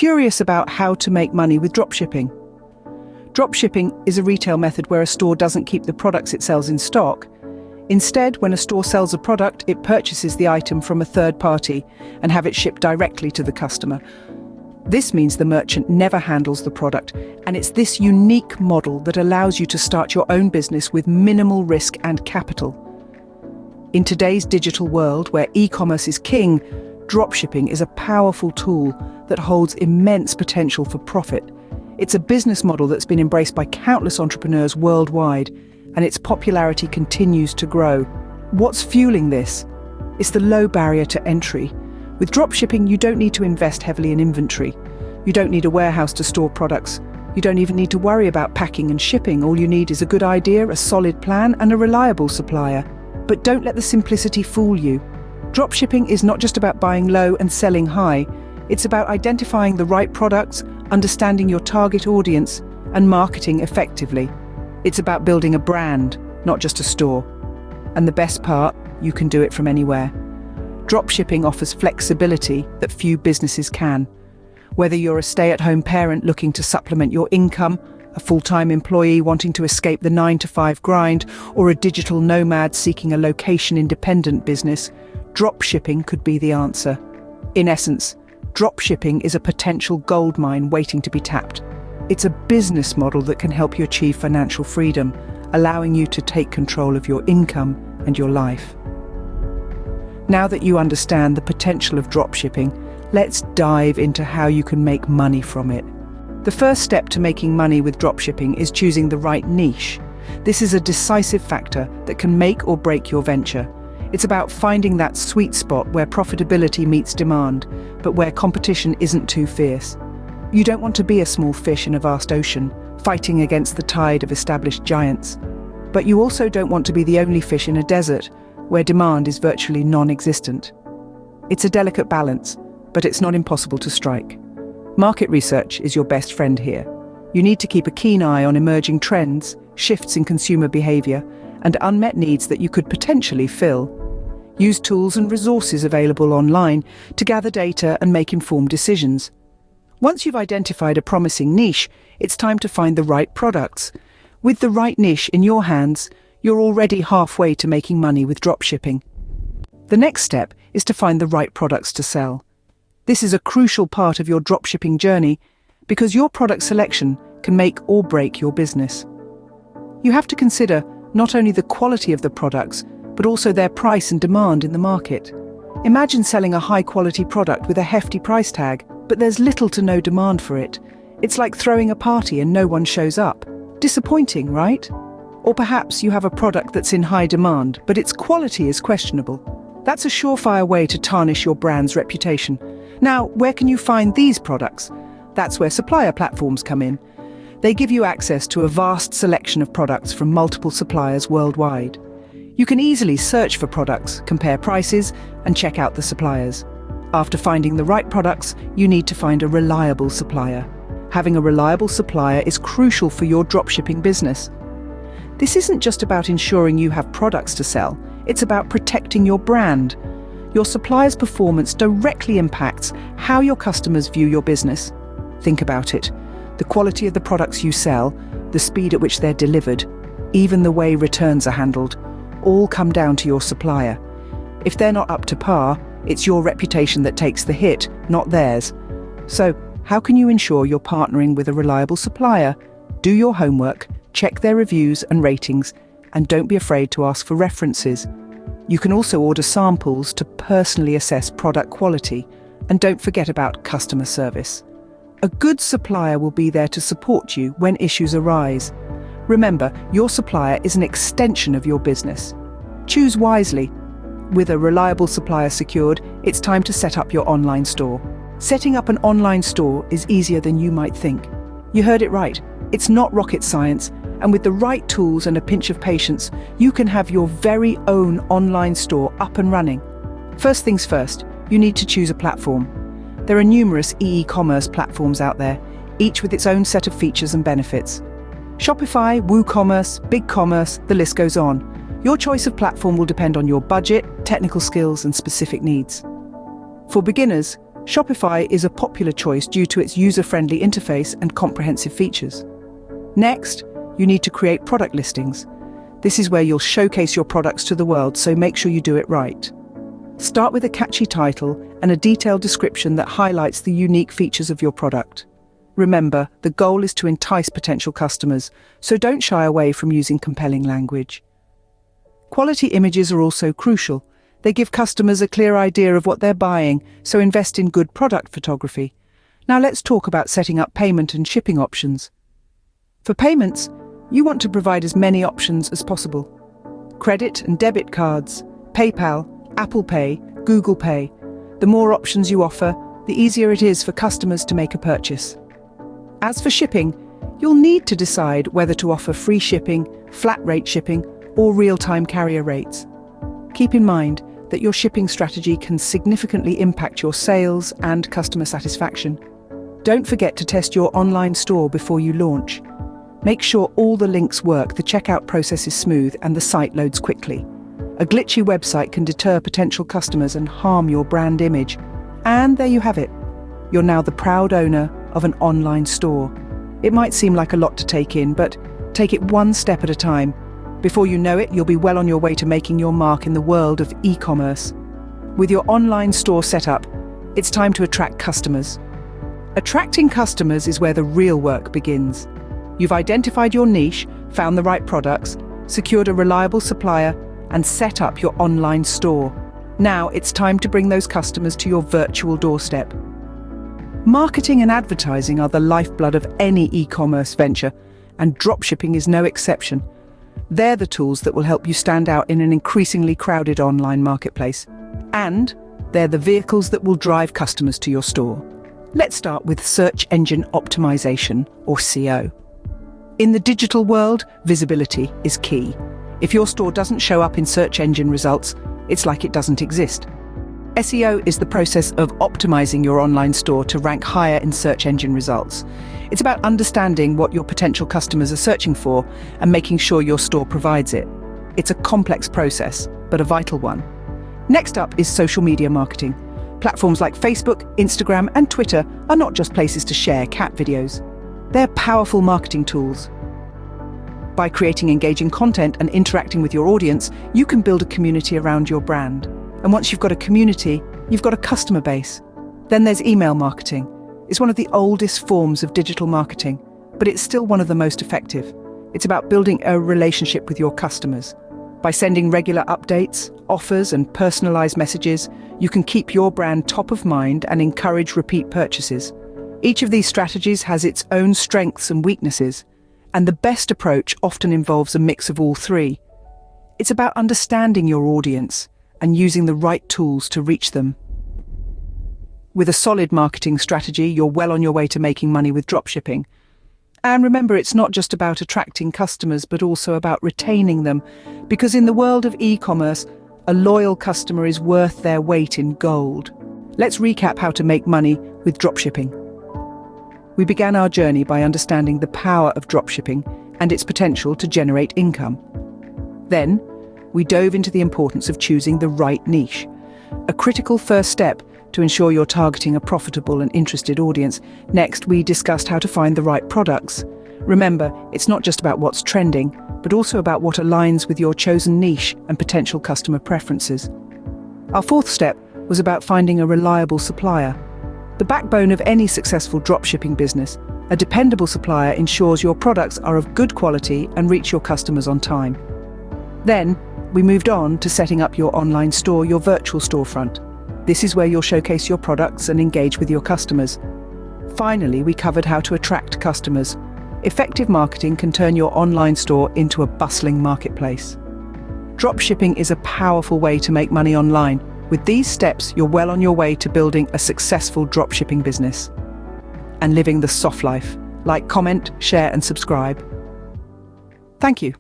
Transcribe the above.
curious about how to make money with dropshipping. Dropshipping is a retail method where a store doesn't keep the products it sells in stock. Instead, when a store sells a product, it purchases the item from a third party and have it shipped directly to the customer. This means the merchant never handles the product, and it's this unique model that allows you to start your own business with minimal risk and capital. In today's digital world, where e-commerce is king, dropshipping is a powerful tool that holds immense potential for profit. It's a business model that's been embraced by countless entrepreneurs worldwide, and its popularity continues to grow. What's fueling this? It's the low barrier to entry. With dropshipping, you don't need to invest heavily in inventory. You don't need a warehouse to store products. You don't even need to worry about packing and shipping. All you need is a good idea, a solid plan, and a reliable supplier. But don't let the simplicity fool you. Dropshipping is not just about buying low and selling high. It's about identifying the right products, understanding your target audience, and marketing effectively. It's about building a brand, not just a store. And the best part, you can do it from anywhere. Dropshipping offers flexibility that few businesses can. Whether you're a stay-at-home parent looking to supplement your income, a full-time employee wanting to escape the 9-to-5 grind, or a digital nomad seeking a location-independent business, dropshipping could be the answer. In essence, dropshipping is a potential goldmine waiting to be tapped. It's a business model that can help you achieve financial freedom, allowing you to take control of your income and your life. Now that you understand the potential of dropshipping, let's dive into how you can make money from it. The first step to making money with dropshipping is choosing the right niche. This is a decisive factor that can make or break your venture. It's about finding that sweet spot where profitability meets demand, but where competition isn't too fierce. You don't want to be a small fish in a vast ocean, fighting against the tide of established giants. But you also don't want to be the only fish in a desert, where demand is virtually non-existent. It's a delicate balance, but it's not impossible to strike. Market research is your best friend here. You need to keep a keen eye on emerging trends, shifts in consumer behavior, and unmet needs that you could potentially fill. Use tools and resources available online to gather data and make informed decisions. Once you've identified a promising niche, it's time to find the right products. With the right niche in your hands, you're already halfway to making money with dropshipping. The next step is to find the right products to sell. This is a crucial part of your dropshipping journey because your product selection can make or break your business. You have to consider not only the quality of the products, but also their price and demand in the market. Imagine selling a high-quality product with a hefty price tag, but there's little to no demand for it. It's like throwing a party and no one shows up. Disappointing, right? Or perhaps you have a product that's in high demand, but its quality is questionable. That's a surefire way to tarnish your brand's reputation. Now, where can you find these products? That's where supplier platforms come in. They give you access to a vast selection of products from multiple suppliers worldwide. You can easily search for products, compare prices, and check out the suppliers. After finding the right products, you need to find a reliable supplier. Having a reliable supplier is crucial for your dropshipping business. This isn't just about ensuring you have products to sell, it's about protecting your brand. Your supplier's performance directly impacts how your customers view your business. Think about it. The quality of the products you sell, the speed at which they're delivered, even the way returns are handled, all come down to your supplier. If they're not up to par, it's your reputation that takes the hit, not theirs. So, how can you ensure you're partnering with a reliable supplier? Do your homework, check their reviews and ratings, and don't be afraid to ask for references. You can also order samples to personally assess product quality, and don't forget about customer service. A good supplier will be there to support you when issues arise. Remember, your supplier is an extension of your business. Choose wisely. With a reliable supplier secured, it's time to set up your online store. Setting up an online store is easier than you might think. You heard it right. It's not rocket science, and with the right tools and a pinch of patience, you can have your very own online store up and running. First things first, you need to choose a platform. There are numerous e-commerce platforms out there, each with its own set of features and benefits. Shopify, WooCommerce, BigCommerce, the list goes on. Your choice of platform will depend on your budget, technical skills, and specific needs. For beginners, Shopify is a popular choice due to its user-friendly interface and comprehensive features. Next, you need to create product listings. This is where you'll showcase your products to the world, so make sure you do it right. Start with a catchy title and a detailed description that highlights the unique features of your product. Remember, the goal is to entice potential customers, so don't shy away from using compelling language. Quality images are also crucial. They give customers a clear idea of what they're buying, so invest in good product photography. Now let's talk about setting up payment and shipping options. For payments, you want to provide as many options as possible. Credit and debit cards, PayPal, Apple Pay, Google Pay. The more options you offer, the easier it is for customers to make a purchase. As for shipping, you'll need to decide whether to offer free shipping, flat rate shipping, or real-time carrier rates. Keep in mind that your shipping strategy can significantly impact your sales and customer satisfaction. Don't forget to test your online store before you launch. Make sure all the links work, the checkout process is smooth, and the site loads quickly. A glitchy website can deter potential customers and harm your brand image. And there you have it. You're now the proud owner of an online store. It might seem like a lot to take in, but take it one step at a time. Before you know it, you'll be well on your way to making your mark in the world of e-commerce. With your online store set up, it's time to attract customers. Attracting customers is where the real work begins. You've identified your niche, found the right products, secured a reliable supplier, and set up your online store. Now it's time to bring those customers to your virtual doorstep. Marketing and advertising are the lifeblood of any e-commerce venture, and dropshipping is no exception. They're the tools that will help you stand out in an increasingly crowded online marketplace. And they're the vehicles that will drive customers to your store. Let's start with search engine optimization, or SEO. In the digital world, visibility is key. If your store doesn't show up in search engine results, it's like it doesn't exist. SEO is the process of optimizing your online store to rank higher in search engine results. It's about understanding what your potential customers are searching for and making sure your store provides it. It's a complex process, but a vital one. Next up is social media marketing. Platforms like Facebook, Instagram, and Twitter are not just places to share cat videos. They're powerful marketing tools. By creating engaging content and interacting with your audience, you can build a community around your brand. And once you've got a community, you've got a customer base. Then there's email marketing. It's one of the oldest forms of digital marketing, but it's still one of the most effective. It's about building a relationship with your customers. By sending regular updates, offers, and personalized messages, you can keep your brand top of mind and encourage repeat purchases. Each of these strategies has its own strengths and weaknesses, and the best approach often involves a mix of all three. It's about understanding your audience and using the right tools to reach them. With a solid marketing strategy, you're well on your way to making money with dropshipping. And remember, it's not just about attracting customers, but also about retaining them, because in the world of e-commerce, a loyal customer is worth their weight in gold. Let's recap how to make money with dropshipping. We began our journey by understanding the power of dropshipping and its potential to generate income. Then, we dove into the importance of choosing the right niche, a critical first step to ensure you're targeting a profitable and interested audience. Next, we discussed how to find the right products. Remember, it's not just about what's trending, but also about what aligns with your chosen niche and potential customer preferences. Our fourth step was about finding a reliable supplier. The backbone of any successful dropshipping business, a dependable supplier ensures your products are of good quality and reach your customers on time. Then, we moved on to setting up your online store, your virtual storefront. This is where you'll showcase your products and engage with your customers. Finally, we covered how to attract customers. Effective marketing can turn your online store into a bustling marketplace. Dropshipping is a powerful way to make money online. With these steps, you're well on your way to building a successful dropshipping business and living the soft life. Like, comment, share, and subscribe. Thank you.